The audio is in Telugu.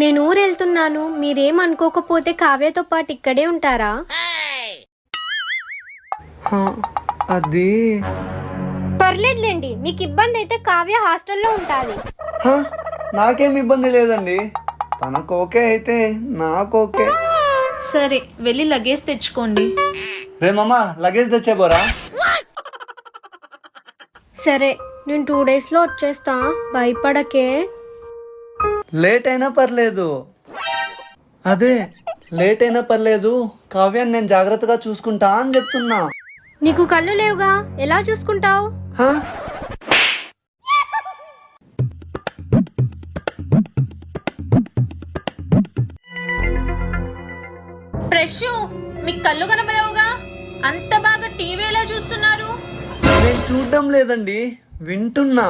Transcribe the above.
నేను ఊరు వెళ్తున్నాను, మీరేమనుకోకపోతే కావ్యతో పాటు ఇక్కడే ఉంటారా? అది పర్లేదులేండి, మీకు ఇబ్బంది అయితే కావ్య హాస్టల్లో ఉంటుంది. నాకేం ఇబ్బంది లేదండి. తనకు ఓకే అయితే నాకు ఓకే. సరే వెళ్ళి లగేజ్ తెచ్చుకోండి. రే మామ, లగేజ్ తెచ్చేబోరా. సరే, నేను 2 డేస్లో వచ్చేస్తా, భయపడకే. లేట్ అయినా పర్లేదు. అదే లేట్ అయినా పర్లేదు, కావ్యాన్ని నేను జాగ్రత్తగా చూసుకుంటా అని చెప్తున్నా. నీకు కళ్ళు లేవుగా, ఎలా చూసుకుంటావు? హా? ప్రెషు, మీకు కళ్ళు కనబడవుగా, అంత బాగా టీవీ ఎలా చూస్తున్నారు? నేను చూడడం లేదండి, వింటున్నా.